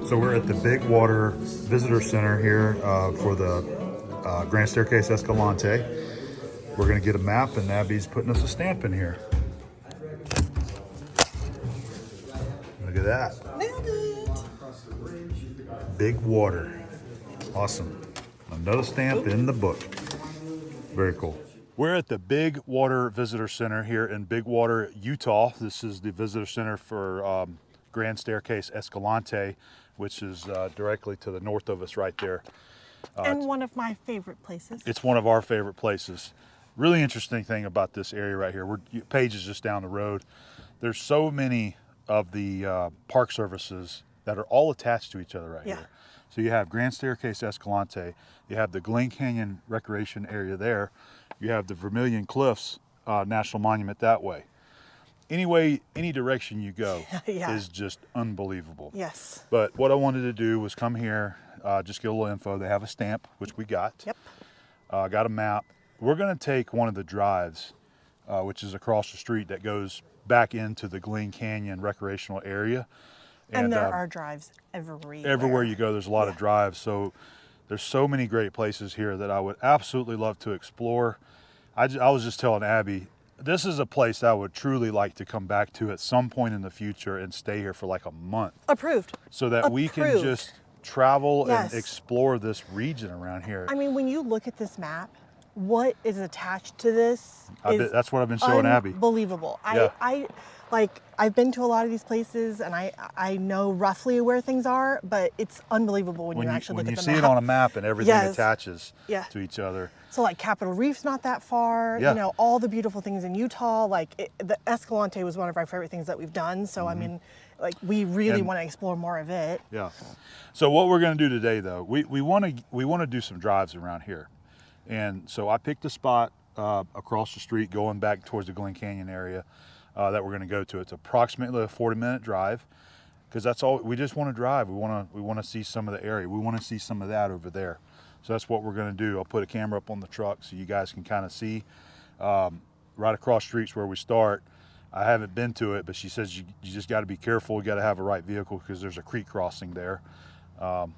So we're at the Big Water Visitor Center here for the Grand Staircase Escalante. We're gonna get a map and Abby's putting us a stamp in here. Look at that. Nailed it. Big Water. Awesome. Another stamp in the book. Very cool. We're at the Big Water Visitor Center here in Big Water, Utah. This is the visitor center for Grand Staircase Escalante, which is directly to the north of us right there. And one of my favorite places. It's one of our favorite places. Really interesting thing about this area right here. Page is just down the road. There's so many of the park services that are all attached to each other right here. So you have Grand Staircase Escalante, you have the Glen Canyon Recreation Area there, you have the Vermilion Cliffs National Monument that way. Any direction you go is just unbelievable. Yes. But what I wanted to do was come here, just get a little info. They have a stamp, which we got. Yep. Got a map. We're gonna take one of the drives, which is across the street that goes back into the Glen Canyon Recreational Area. And there are drives everywhere. Everywhere you go, there's a lot of drives. So there's so many great places here that I would absolutely love to explore. I was just telling Abby, this is a place I would truly like to come back to at some point in the future and stay here for like a month. Approved. So that we can just travel and explore this region around here. I mean, when you look at this map, what is attached to this that's what I've been showing Abby. Unbelievable. Yeah. I've been to a lot of these places and I know roughly where things are, but it's unbelievable when you actually look at the map. When you see it on a map and everything attaches to each other. So like Capitol Reef's not that far, you know, all the beautiful things in Utah, the Escalante was one of our favorite things that we've done. So I mean, like we really want to explore more of it. Yeah. So what we're going to do today though, we want to do some drives around here. And so I picked a spot across the street going back towards the Glen Canyon area that we're going to go to. It's approximately a 40-minute drive because that's all. We just want to drive. We want to see some of the area. We want to see some of that over there. So that's what we're going to do. I'll put a camera up on the truck so you guys can kind of see. Right across streets where we start. I haven't been to it, but she says you just got to be careful. You got to have a right vehicle because there's a creek crossing there.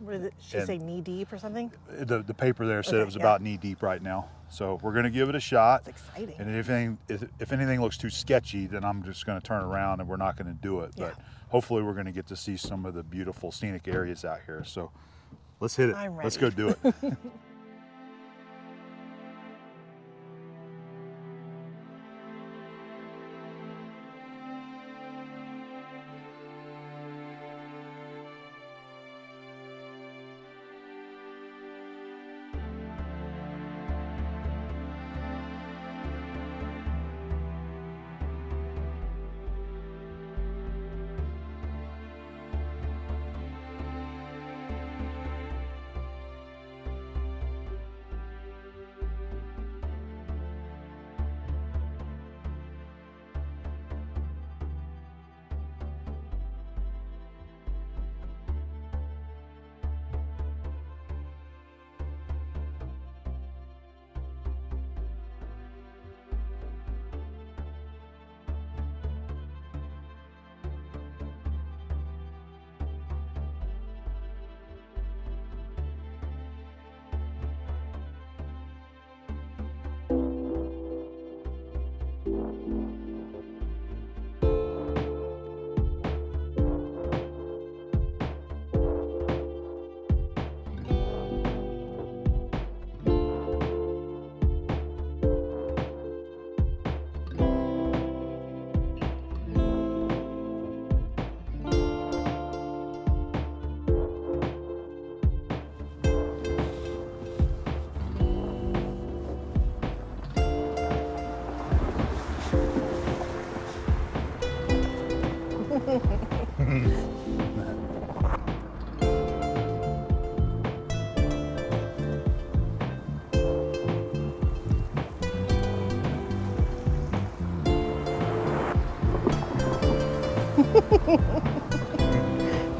Did she say knee deep or something? The paper there said it was about knee deep right now. So we're going to give it a shot. That's exciting. And if anything looks too sketchy, then I'm just going to turn around and we're not going to do it. But hopefully we're going to get to see some of the beautiful scenic areas out here. So let's hit it. I'm ready. Let's go do it.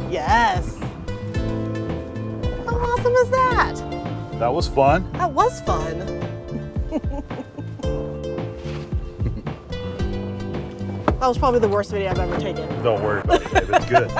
Yes. How awesome is that? That was fun. That was fun. That was probably the worst video I've ever taken. Don't worry about it, babe. It's good.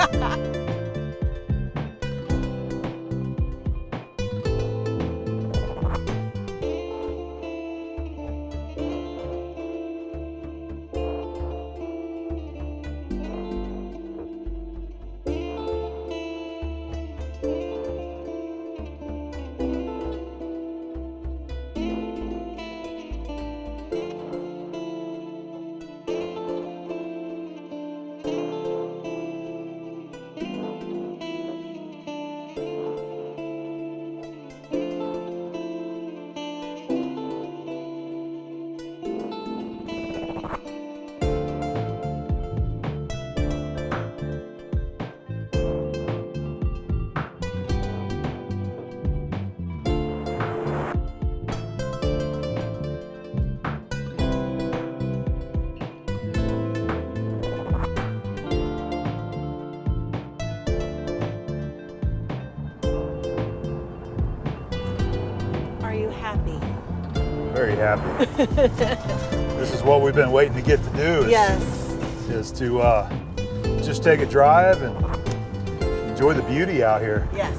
very happy. This is what we've been waiting to get to do. Yes. Is to just take a drive and enjoy the beauty out here. Yes.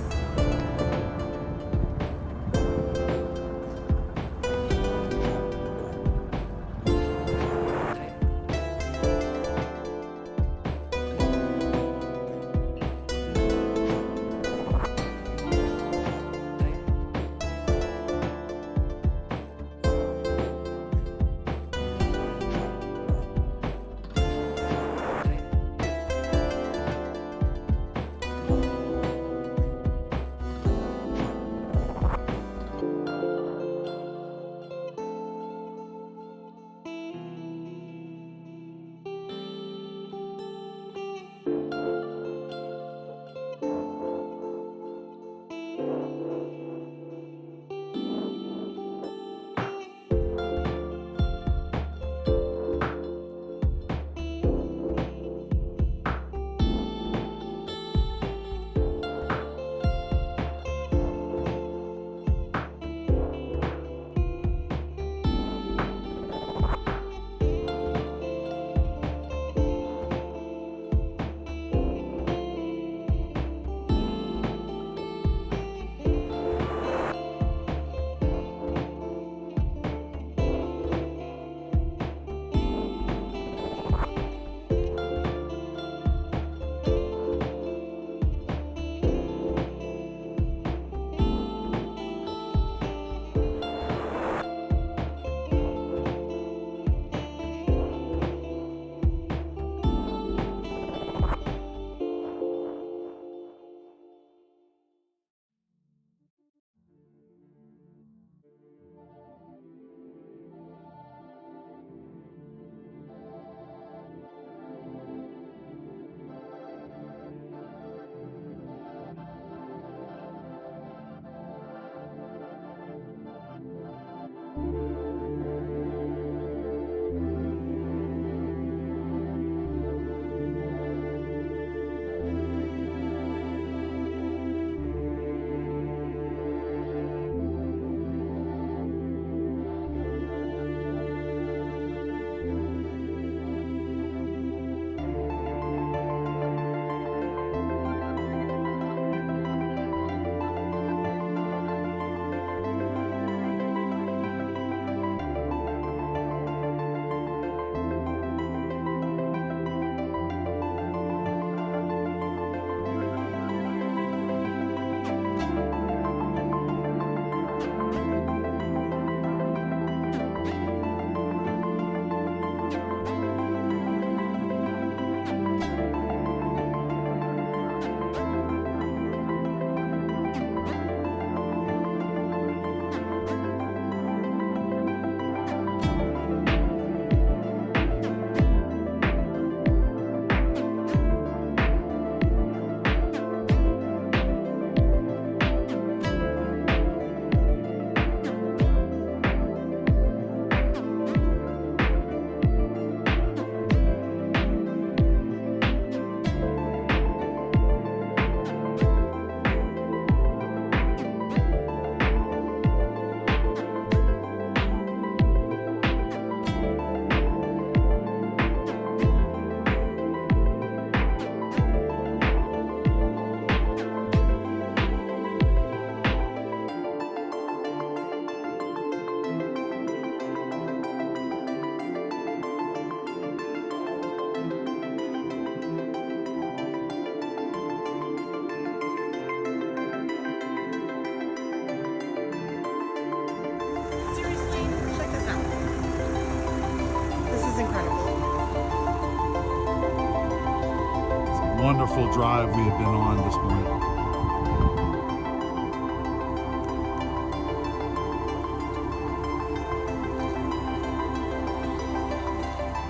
Wonderful drive we have been on this morning.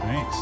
Thanks.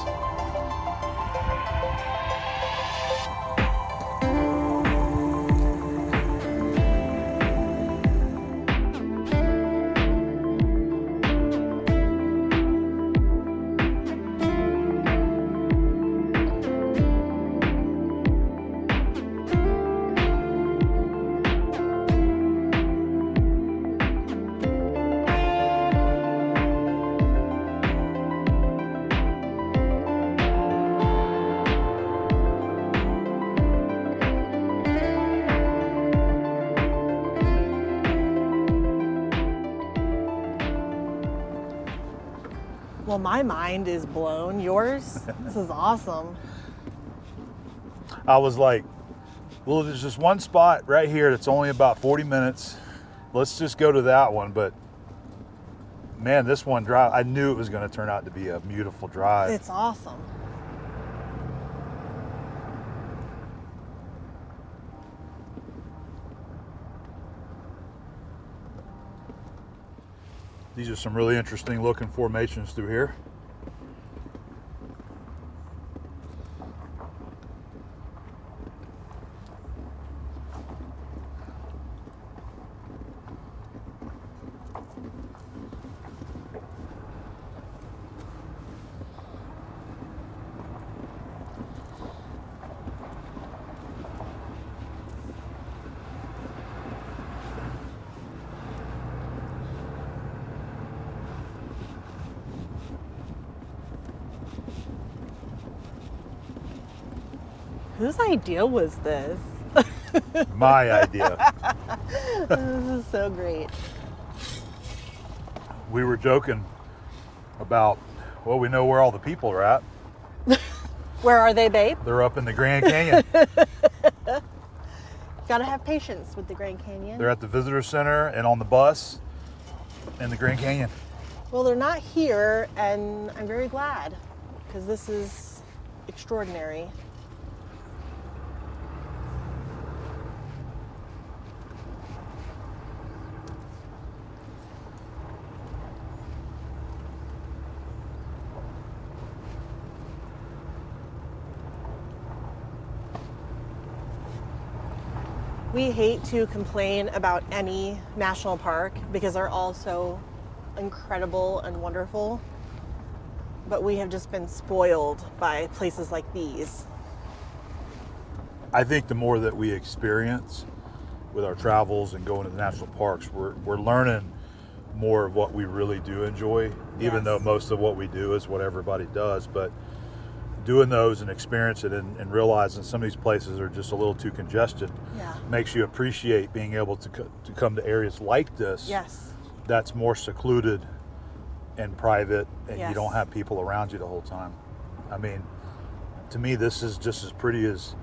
Well, my mind is blown. Yours? This is awesome. I was like, well, there's just one spot right here that's only about 40 minutes. Let's just go to that one. But man, this one drive, I knew it was going to turn out to be a beautiful drive. It's awesome. These are some really interesting looking formations through here. Whose idea was this? My idea. This is so great. We were joking about, well, we know where all the people are at. Where are they, babe? They're up in the Grand Canyon. Gotta have patience with the Grand Canyon. They're at the visitor center and on the bus in the Grand Canyon. Well, they're not here, and I'm very glad, because this is extraordinary. We hate to complain about any national park because they're all so incredible and wonderful, but we have just been spoiled by places like these. I think the more that we experience with our travels and going to the national parks, we're learning more of what we really do enjoy, even Yes. though most of what we do is what everybody does. But doing those and experience it and realizing some of these places are just a little too congested makes you appreciate being able to come to areas like this. Yes. That's more secluded and private, and you Yes. don't have people around you the whole time. I mean, to me, this is just as pretty as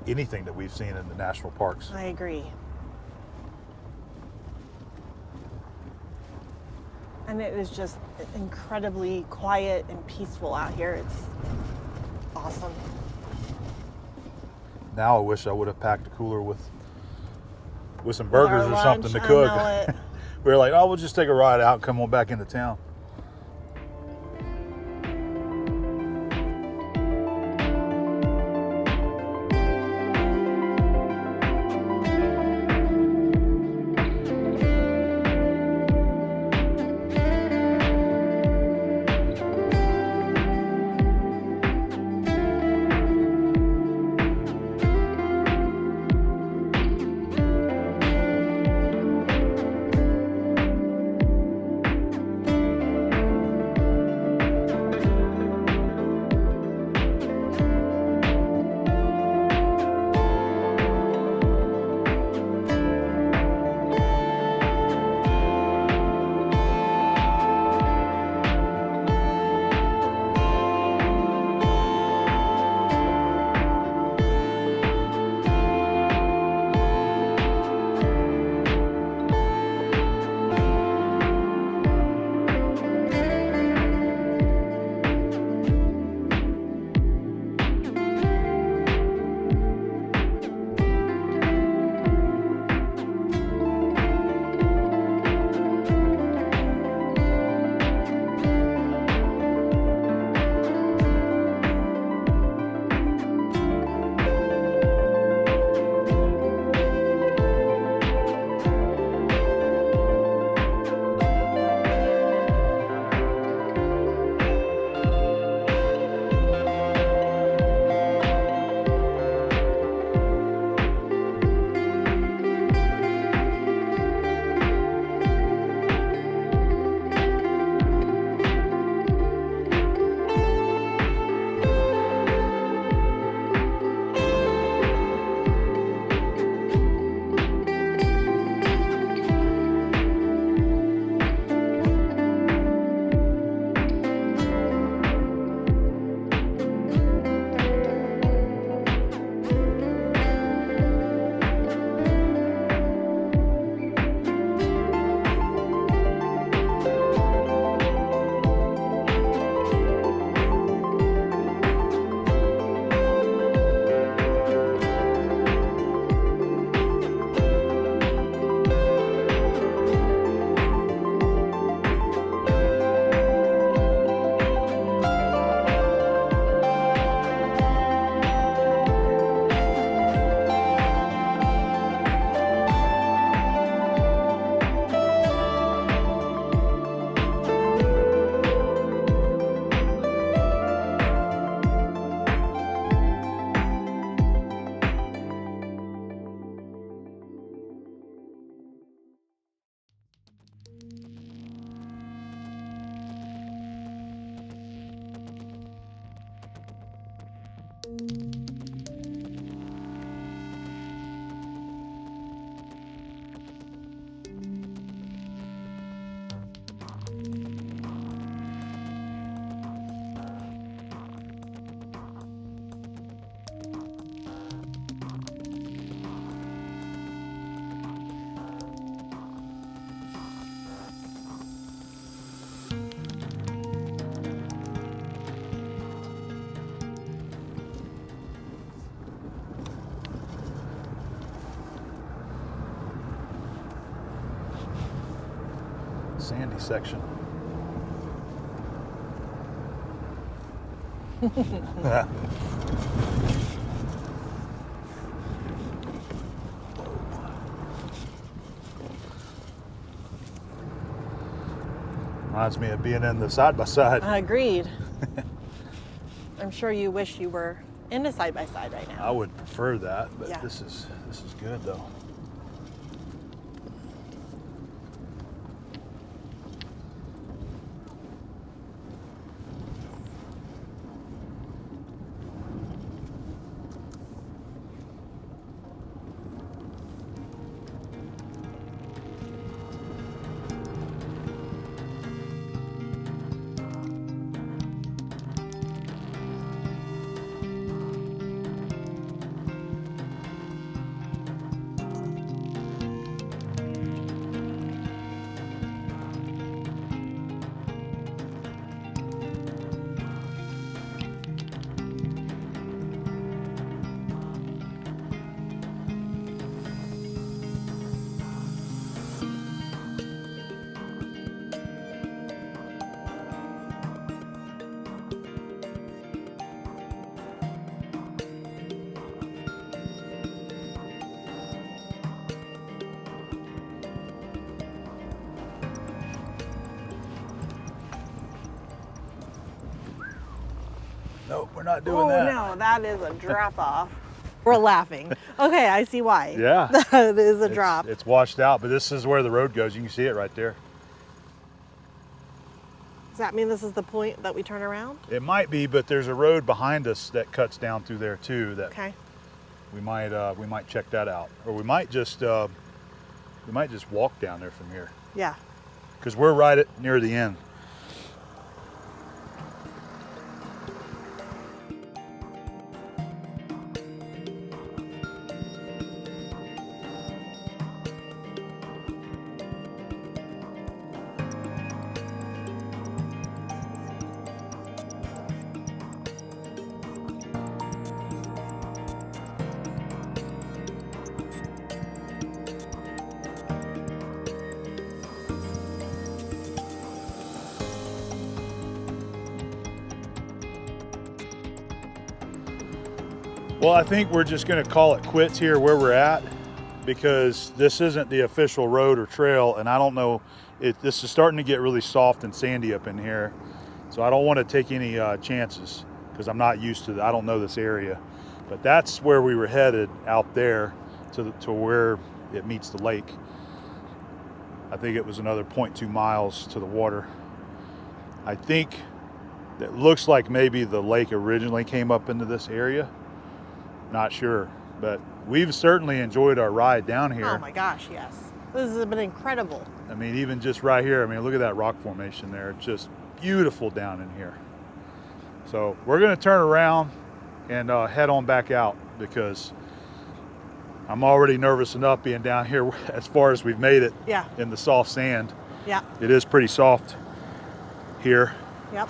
anything that we've seen in the national parks. I agree. And it is just incredibly quiet and peaceful out here. It's awesome. Now I wish I would have packed a cooler with some burgers Our or something to lunch, I cook. know it. We were like, oh, we'll just take a ride out and come on back into town. Sandy section. Reminds me of being in the side by side. Agreed. I'm sure you wish you were in a side by side right now. I would prefer that, but Yeah. this is good though. Nope, we're not doing Oh that. no, that is a drop off. We're laughing. Okay, I see why. Yeah. That is a drop. It's washed out, but this is where the road goes. You can see it right there. Does that mean this is the point that we turn around? It might be, but there's a road behind us that cuts down through there too. That Okay. we might check that out, or we might just walk down there from here Yeah. because we're right at near the end. Well, I think we're just going to call it quits here where we're at because this isn't the official road or trail, and I don't know, this is starting to get really soft and sandy up in here, so I don't want to take any chances because I'm not used to I don't know this area. But that's where we were headed, out there to where it meets the lake. I think it was another 0.2 miles to the water. I think it looks like maybe the lake originally came up into this area. Not sure, but we've certainly enjoyed our ride down here. Oh my gosh, yes. This has been incredible. I mean, even just right here, I mean, look at that rock formation there. It's just beautiful down in here. So we're gonna turn around and head on back out because I'm already nervous enough being down here as far as we've made it. Yeah. In the soft sand. Yeah. It is pretty soft here. Yep.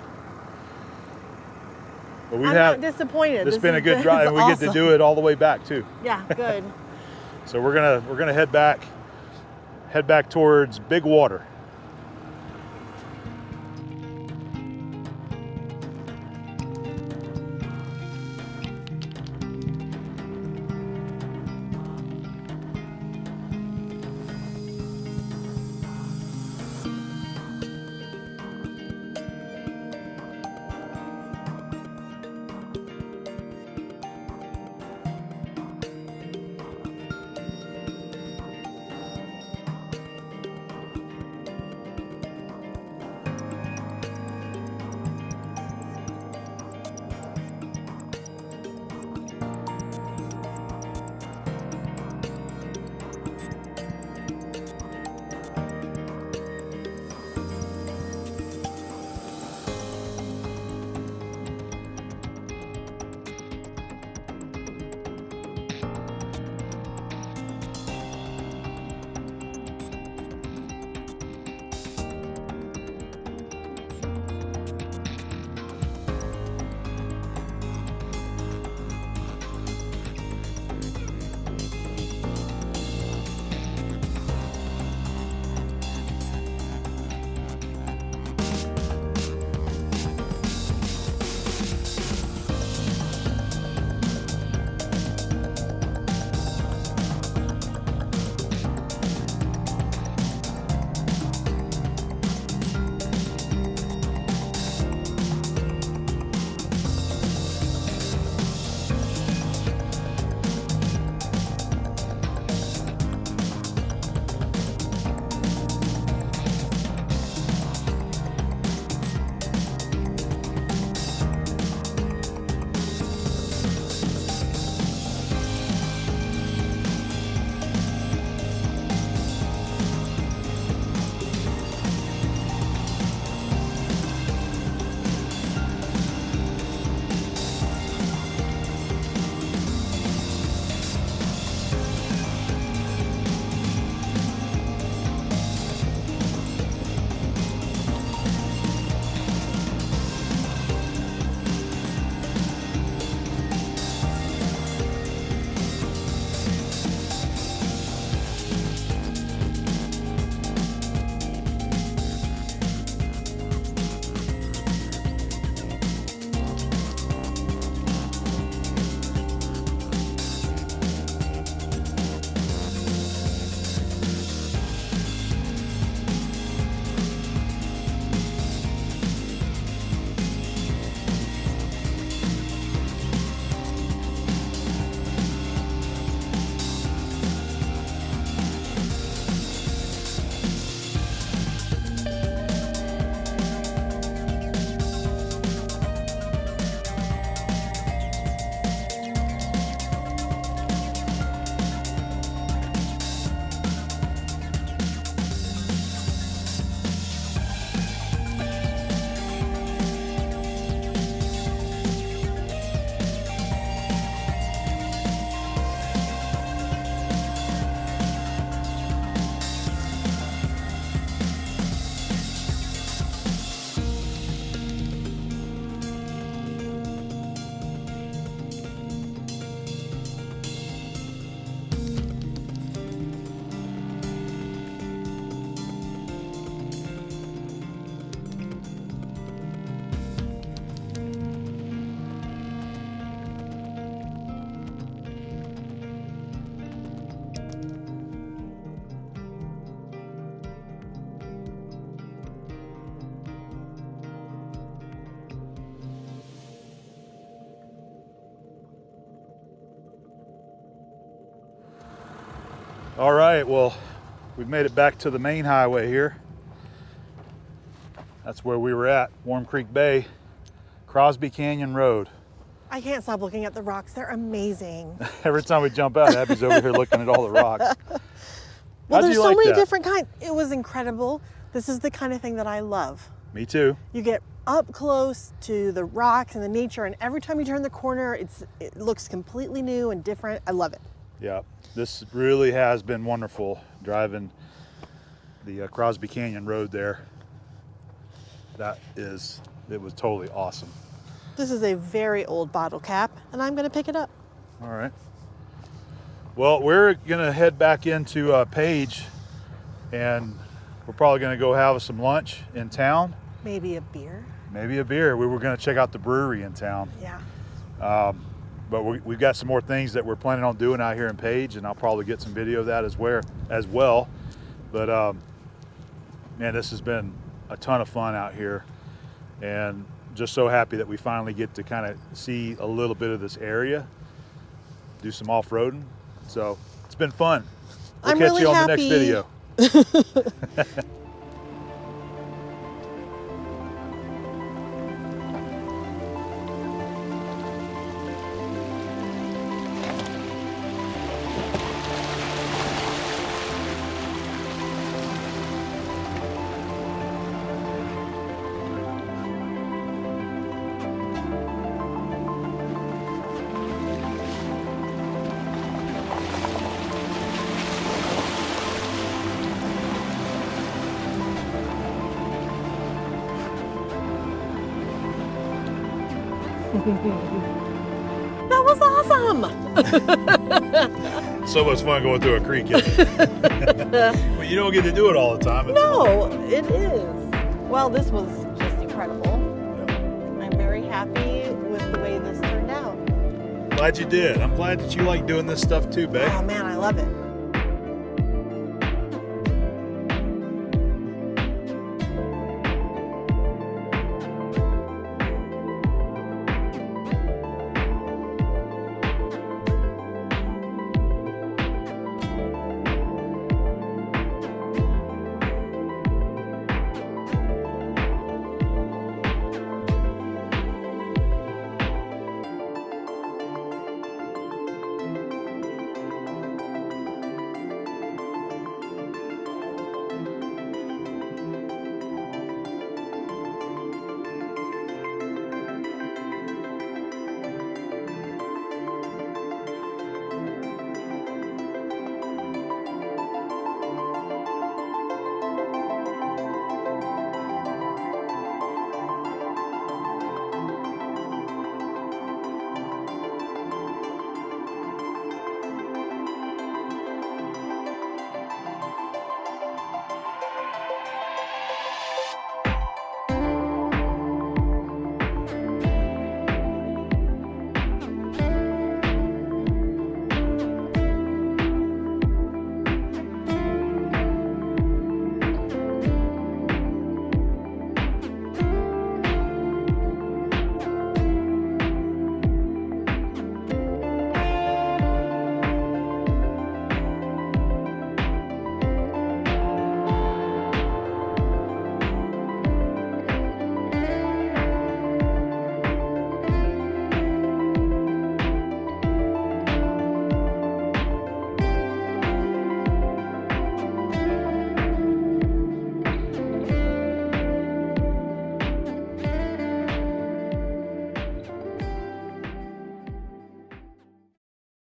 But I'm not disappointed. This has been a good drive, and we get to do it all the way back too. Yeah, good. So we're gonna head back towards Big Water. All right, well, we've made it back to the main highway here. That's where we were at, Warm Creek Bay, Crosby Canyon Road. I can't stop looking at the rocks. They're amazing. Every time we jump out, Abby's over here looking at all the rocks. Well, How'd there's you so like many that? different kinds. It was incredible. This is the kind of thing that I love. Me too. You get up close to the rocks and the nature, and every time you turn the corner, it looks completely new and different. I love it. Yeah, this really has been wonderful driving the Crosby Canyon Road there. It was totally awesome. This is a very old bottle cap, and I'm going to pick it up. All right. Well, we're gonna head back into Page, and we're probably gonna go have some lunch in town. Maybe a beer. Maybe a beer. We were gonna check out the brewery in town. Yeah. But we've got some more things that we're planning on doing out here in Page, and I'll probably get some video of that as well. But man, this has been a ton of fun out here, and just so happy that we finally get to kind of see a little bit of this area, do some off-roading. So it's been fun. We'll I'm catch really you on happy. the next video. That was awesome. So much fun going through a creek. Well, you don't get to do it all the time. No, it is. Well, this was just incredible. I'm very happy with the way this turned out. Glad you did. I'm glad that you like doing this stuff too, babe. Oh man, I love it.